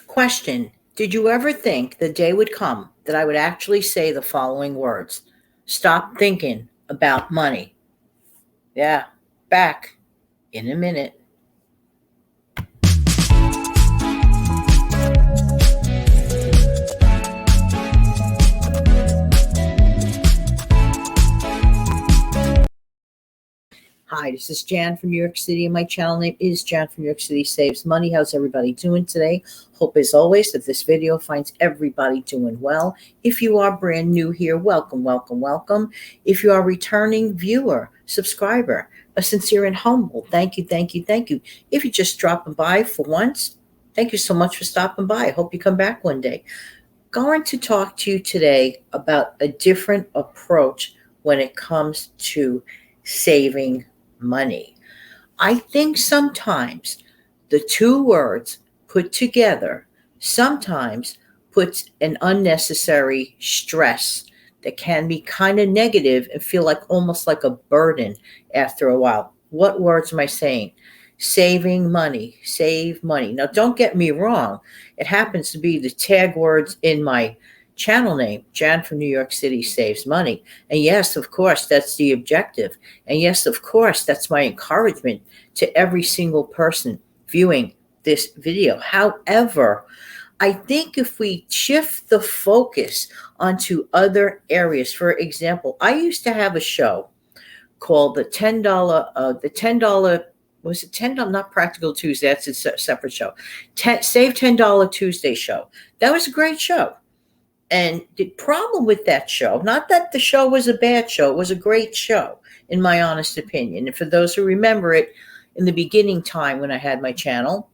Question: did you ever think the day would come that I would actually say the following words? Stop thinking about money. Yeah, back in a minute. Hi, this is Jan from New York City, and my channel name is Jan from New York City Saves Money. How's everybody doing today? Hope, as always, that this video finds everybody doing well. If you are brand new here, welcome, welcome, welcome. If you are a returning viewer, subscriber, a sincere and humble thank you, thank you, thank you. If you're just dropping by for once, thank you so much for stopping by. I hope you come back one day. Going to talk to you today about a different approach when it comes to saving money. I think sometimes the two words put together sometimes puts an unnecessary stress that can be kind of negative and feel like almost like a burden after a while. What words am I saying? Saving money, save money. Now, don't get me wrong. It happens to be the tag words in my channel name, Jan from New York City Saves Money. And yes, of course, that's the objective. And yes, of course, that's my encouragement to every single person viewing this video. However, I think if we shift the focus onto other areas, for example, I used to have a show called the $10, was it $10? Not Practical Tuesday. That's a separate show. Save $10 Tuesday show. That was a great show. And the problem with that show, not that the show was a bad show, it was a great show, in my honest opinion. And for those who remember it, in the beginning time when I had my channel,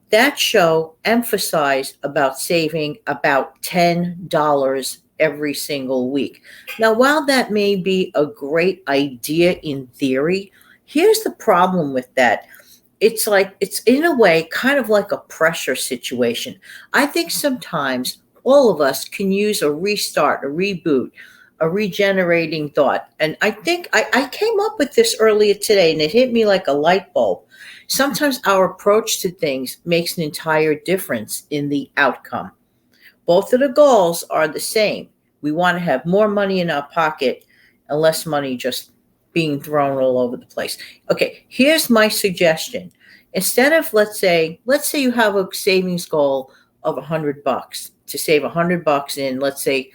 that show emphasized about saving about $10 every single week. Now, while that may be a great idea in theory, here's the problem with that. It's in a way kind of like a pressure situation. I think sometimes all of us can use a restart, a reboot, a regenerating thought. And I think I came up with this earlier today, and it hit me like a light bulb. Sometimes our approach to things makes an entire difference in the outcome. Both of the goals are the same. We want to have more money in our pocket and less money just being thrown all over the place. Okay, here's my suggestion. Instead of, let's say you have a savings goal of $100 to save $100 in, let's say,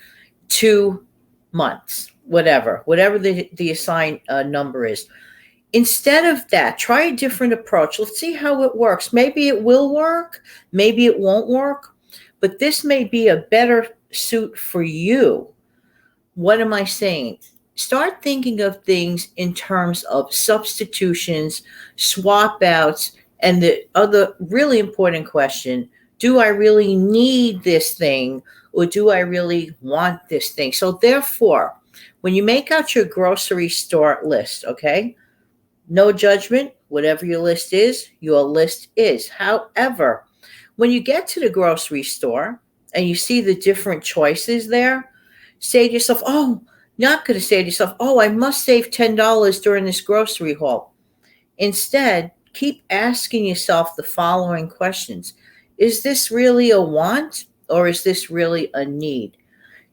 2 months, whatever the assigned number is. Instead of that, try a different approach. Let's see how it works. Maybe it will work, maybe it won't work, but this may be a better suit for you. What am I saying? Start thinking of things in terms of substitutions, swap outs, and the other really important question: do I really need this thing, or do I really want this thing? So therefore, when you make out your grocery store list, okay, no judgment, whatever your list is. However, when you get to the grocery store and you see the different choices there, say to yourself, not going to say to yourself, I must save $10 during this grocery haul. Instead, keep asking yourself the following questions. Is this really a want, or is this really a need?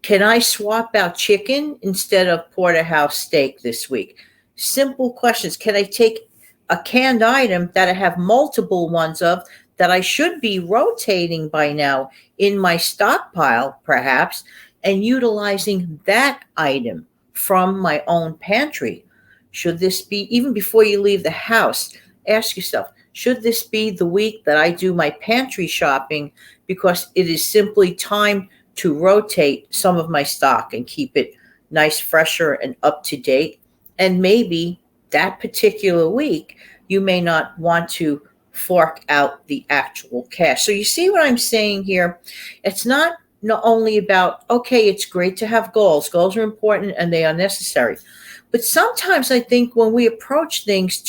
Can I swap out chicken instead of porterhouse steak this week? Simple questions. Can I take a canned item that I have multiple ones of that I should be rotating by now in my stockpile, perhaps, and utilizing that item from my own pantry? Should this be, even before you leave the house, ask yourself, should this be the week that I do my pantry shopping, because it is simply time to rotate some of my stock and keep it nice, fresher, and up to date? And maybe that particular week, you may not want to fork out the actual cash. So you see what I'm saying here? It's not only about, okay, it's great to have goals. Goals are important and they are necessary. But sometimes I think when we approach things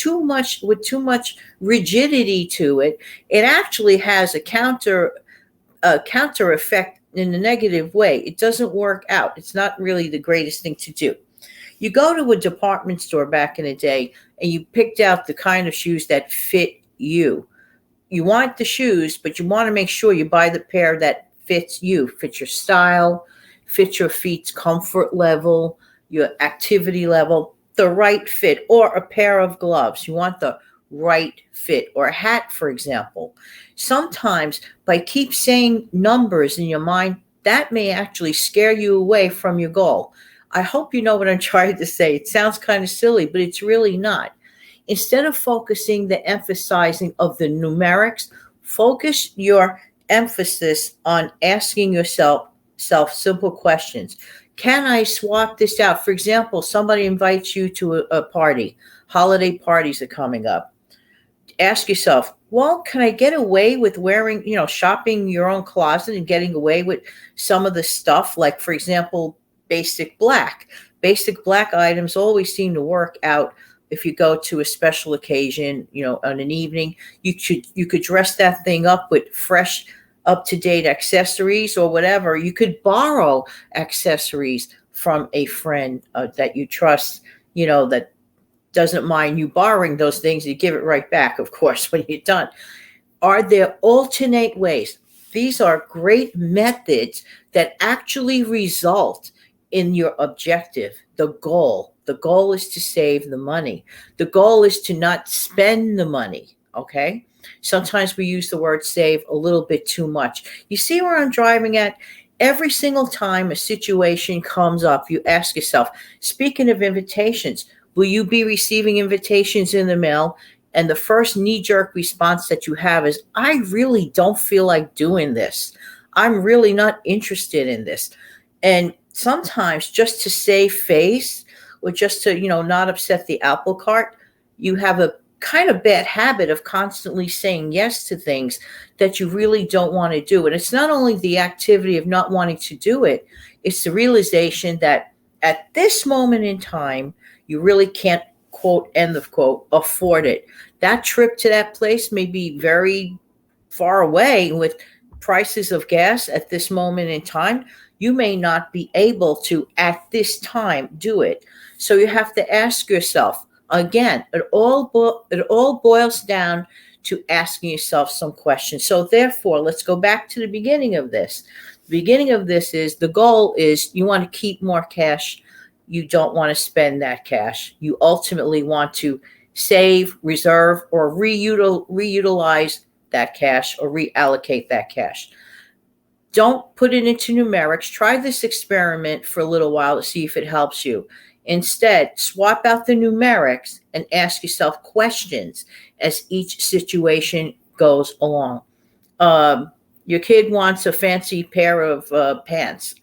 with too much rigidity to it, it actually has a counter effect in a negative way. It doesn't work out. It's not really the greatest thing to do. You go to a department store back in the day and you picked out the kind of shoes that fit you. you want the shoes, but you want to make sure you buy the pair that fits you, fits your style, fits your feet's comfort level, your activity level, the right fit, or a pair of gloves. You want the right fit, or a hat, for example. Sometimes by keep saying numbers in your mind, that may actually scare you away from your goal. I hope you know what I'm trying to say. It sounds kind of silly, but it's really not. Instead of focusing the emphasizing of the numerics, focus your emphasis on asking yourself simple questions. Can I swap this out? For example, somebody invites you to a party. Holiday parties are coming up. Ask yourself, well, can I get away with wearing, shopping your own closet and getting away with some of the stuff? Like, for example, basic black. Basic black items always seem to work out. If you go to a special occasion, on an evening, you could dress that thing up with fresh, up-to-date accessories or whatever. You could borrow accessories from a friend that you trust, that doesn't mind you borrowing those things. You give it right back, of course, when you're done. Are there alternate ways? These are great methods that actually result in your objective, the goal. The goal is to save the money. The goal is to not spend the money, okay? Sometimes we use the word save a little bit too much. You see where I'm driving at? Every single time a situation comes up, you ask yourself, speaking of invitations, will you be receiving invitations in the mail? And the first knee-jerk response that you have is, I really don't feel like doing this. I'm really not interested in this. And sometimes just to save face, or just to, not upset the apple cart, you have a kind of bad habit of constantly saying yes to things that you really don't want to do. And it's not only the activity of not wanting to do it, it's the realization that at this moment in time, you really can't, quote, end of quote, afford it. That trip to that place may be very far away with prices of gas at this moment in time. You may not be able to, at this time, do it. So you have to ask yourself, again, it all boils down to asking yourself some questions. So therefore, let's go back to the beginning of this. The beginning of this is, the goal is you want to keep more cash. You don't want to spend that cash. You ultimately want to save, reserve, or reutilize that cash, or reallocate that cash. Don't put it into numerics. Try this experiment for a little while to see if it helps you. Instead, swap out the numerics and ask yourself questions as each situation goes along. Your kid wants a fancy pair of pants.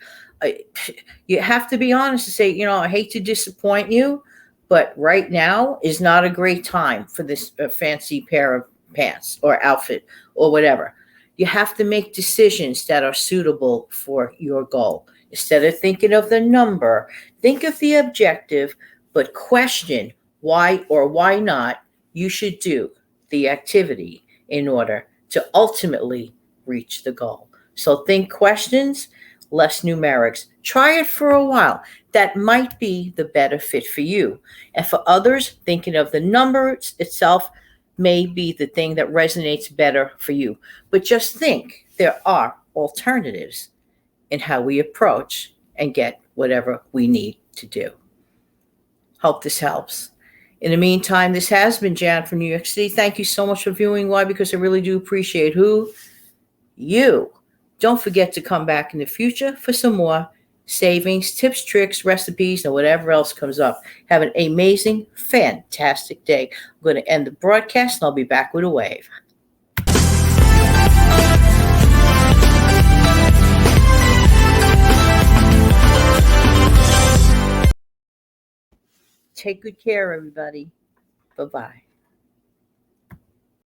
You have to be honest and say, I hate to disappoint you, but right now is not a great time for this fancy pair of pants or outfit or whatever. You have to make decisions that are suitable for your goal. Instead of thinking of the number, think of the objective, but question why or why not you should do the activity in order to ultimately reach the goal. So think questions, less numerics. Try it for a while. That might be the better fit for you. And for others, thinking of the numbers itself may be the thing that resonates better for you. But just think, there are alternatives in how we approach and get whatever we need to do. Hope this helps. In the meantime, this has been Jan from New York City. Thank you so much for viewing. Why? Because I really do appreciate you. Don't forget to come back in the future for some more savings, tips, tricks, recipes, and whatever else comes up. Have an amazing, fantastic day. I'm going to end the broadcast, and I'll be back with a wave. Take good care, everybody. Bye-bye.